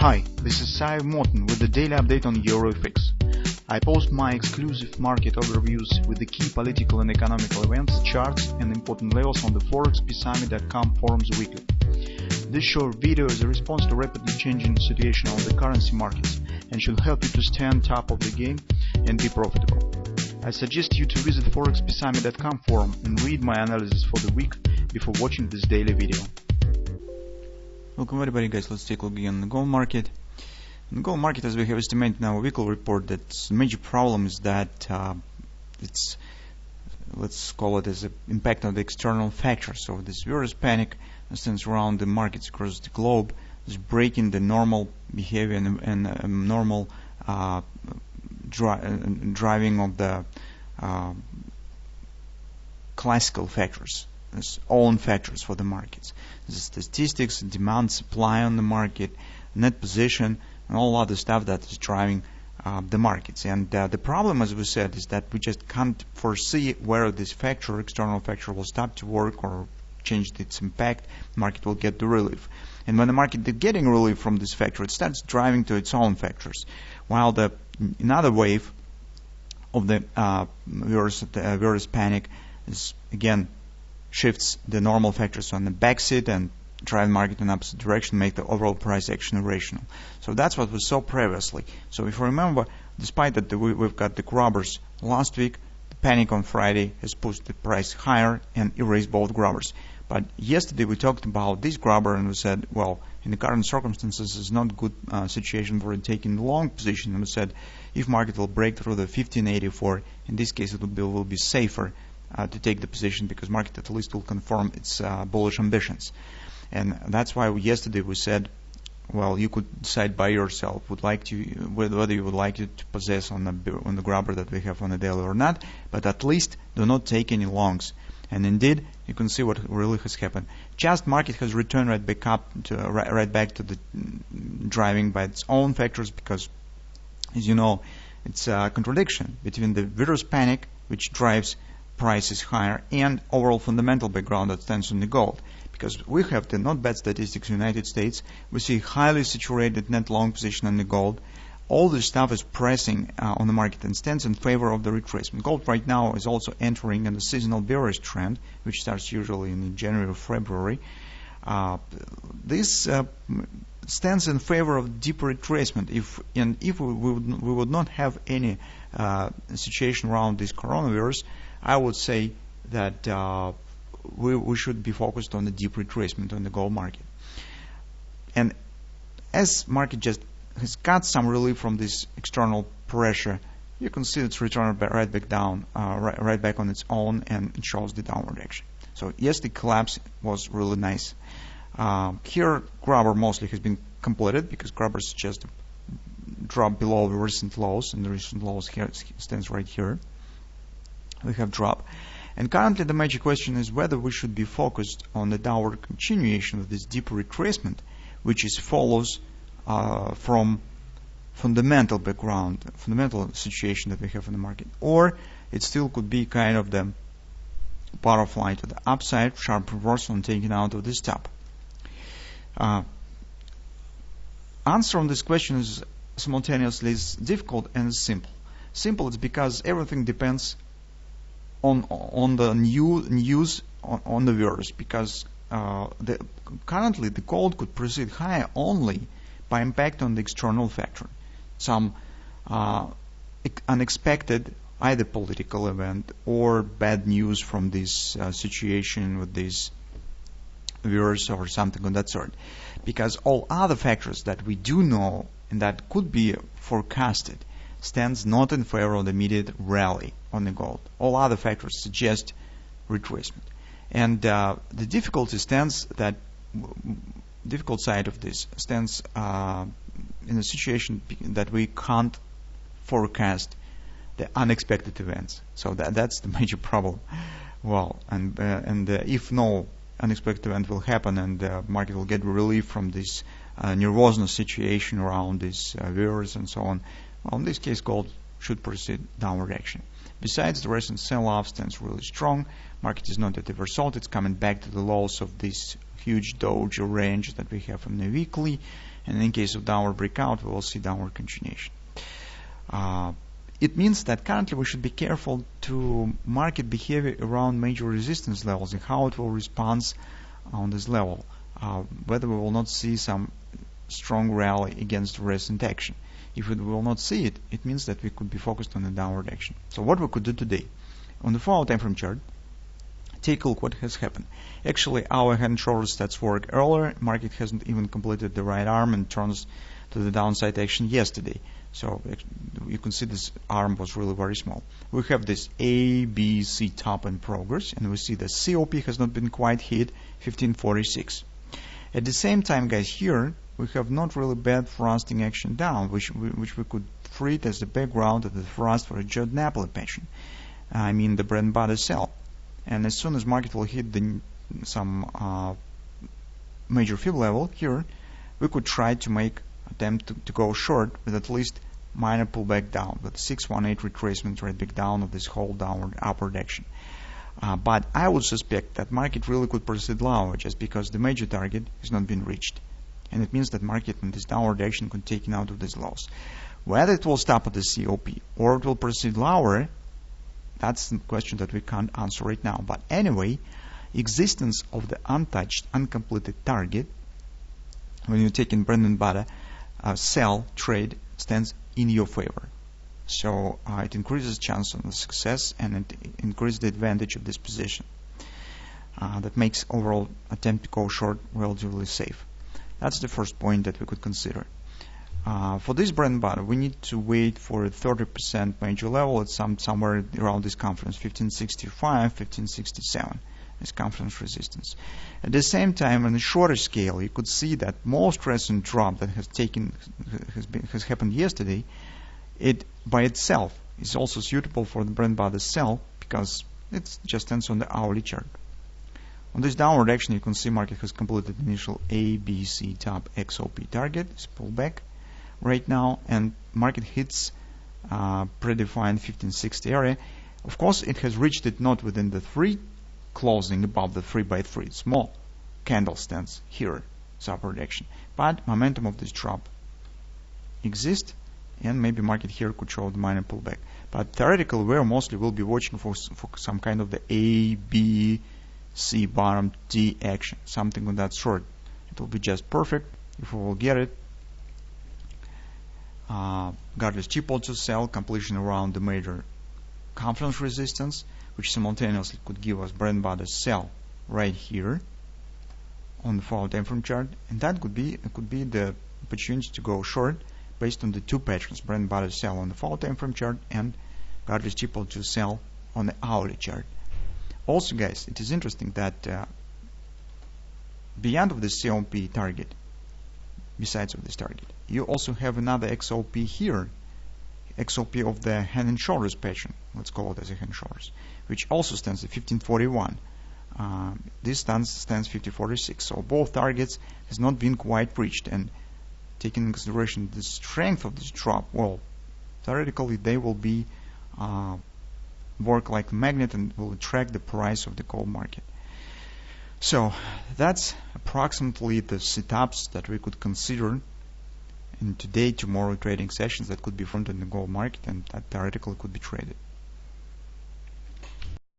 Hi, this is Sive Morten with the daily update on EuroFX. I post my exclusive market overviews with the key political and economical events, charts and important levels on the ForexPeaceArmy.com forums weekly. This short video is a response to rapidly changing situation on the currency markets and should help you to stay on top of the game and be profitable. I suggest you to visit ForexPeaceArmy.com forum and read my analysis for the week before watching this daily video. Welcome everybody, guys. Let's take a look again at the gold market. In the gold market, as we have estimated in our weekly report, that the major problem is that it's, let's call it as an impact on the external factors. So this virus panic, for instance, around the markets across the globe is breaking the normal behavior and normal driving of the classical factors. There's own factors for the markets. The statistics, demand, supply on the market, net position, and all other stuff that is driving the markets. And the problem, as we said, is that we just can't foresee where this factor, external factor, will stop to work or change its impact. The market will get the relief. And when the market is getting relief from this factor, it starts driving to its own factors. While another wave of the virus panic is, again, shifts the normal factors on the backseat and drive the market in the opposite direction, make the overall price action irrational. So that's what we saw previously. So if you remember, despite that we've got the grabbers last week, the panic on Friday has pushed the price higher and erased both grabbers. But yesterday we talked about this grabber and we said, well, in the current circumstances, it's not a good situation for taking the long position. And we said, if market will break through the 1584, in this case it will be safer to take the position, because market at least will confirm its bullish ambitions. And that's why yesterday we said, well, you could decide by yourself whether you would like to possess on the grabber that we have on the daily or not, but at least do not take any longs. And indeed, you can see what really has happened. Just market has returned right back up to right back to the driving by its own factors, because, as you know, it's a contradiction between the virus panic, which drives prices higher, and overall fundamental background that stands on the gold. Because we have the not bad statistics in the United States, we see highly saturated net long position on the gold. All this stuff is pressing on the market and stands in favor of the retracement. Gold right now is also entering in the seasonal bearish trend, which starts usually in January or February. This stands in favor of deep retracement. If we would not have any situation around this coronavirus, I would say that we should be focused on the deep retracement on the gold market. And as market just has got some relief from this external pressure, you can see it's returned right back down, right back on its own, and it shows the downward action. So yes, the collapse was really nice. Here, grabber mostly has been completed, because grabbers just dropped below the recent lows, and the recent lows here stands right here. We have drop. And currently the major question is whether we should be focused on the downward continuation of this deep retracement, which follows from fundamental background, fundamental situation that we have in the market, or it still could be kind of the butterfly to the upside, sharp reversal and taking out of this top. Answer on this question is simultaneously difficult and simple. Simple is because everything depends on the news on the virus, because currently the gold could proceed higher only by impact on the external factor, some unexpected either political event or bad news from this situation with this virus or something of that sort, because all other factors that we do know and that could be forecasted stands not in favor of the immediate rally on the gold. All other factors suggest retracement. And the difficulty stands that difficult side of this stands in a situation that we can't forecast the unexpected events. So that's the major problem. Well, and if no unexpected event will happen and the market will get relief from this nervousness situation around this virus and so on, well, in this case, gold should proceed downward action. Besides, the recent sell-off stands really strong. Market is not at the result. It's coming back to the lows of this huge doji range that we have in the weekly, and in case of downward breakout, we will see downward continuation. It means that currently we should be careful to market behavior around major resistance levels and how it will respond on this level, whether we will not see some strong rally against recent action. If we will not see it, it means that we could be focused on the downward action. So what we could do today, on the 4-hour time frame chart, take a look what has happened. Actually, our hand and shoulder stats work earlier. Market hasn't even completed the right arm and turns to the downside action yesterday. So you can see this arm was really very small. We have this A, B, C top in progress, and we see the COP has not been quite hit, 1546. At the same time, guys, here we have not really bad thrusting action down, which we could treat as the background of the thrust for a Judd Napoli pattern. I mean the bread and butter sell. And as soon as market will hit some major fib level here, we could try to make attempt to go short with at least minor pullback down, with 618 retracement right back down of this whole downward upward action. But I would suspect that market really could proceed lower just because the major target has not been reached. And it means that market in this downward action could take out of this loss. Whether it will stop at the COP or it will proceed lower, that's the question that we can't answer right now. But anyway, existence of the untouched, uncompleted target, when you're taking bread and butter, sell trade stands in your favor. So it increases chance on the success and it increases the advantage of this position. That makes overall attempt to go short relatively safe. That's the first point that we could consider. For this bread and butter, we need to wait for a 30% major level at somewhere around this conference, 1565, 1567. This conference resistance. At the same time, on a shorter scale, you could see that most recent drop that has happened yesterday, it by itself is also suitable for the bread and butter sell because it just stands on the hourly chart. On this downward action, you can see market has completed initial A, B, C top XOP target. It's pullback right now, and market hits predefined 1560 area. Of course, it has reached it not within the 3, closing above the 3x3 small candle stands here, it's upward action, but momentum of this drop exists, and maybe market here could show the minor pullback. But theoretically, we mostly will be watching for some kind of the A, B, C bottom D action, something of that sort. It will be just perfect if we will get it. Regardless, triple to sell completion around the major conference resistance, which simultaneously could give us bread and butter sell right here on the 4-hour time frame chart, and that could be the opportunity to go short based on the two patterns, bread and butter sell on the 4-hour time frame chart and regardless triple to sell on the hourly chart. Also, guys, it is interesting that beyond of the COP target, besides of this target, you also have another XOP here, XOP of the hand and shoulders pattern, let's call it as a hand and shoulders, which also stands at 1541. This stands 1546. So both targets has not been quite reached, and taking into consideration the strength of this drop, well, theoretically they will be work like a magnet and will attract the price of the gold market. So that's approximately the setups that we could consider in today, tomorrow trading sessions that could be found in the gold market and that theoretically could be traded.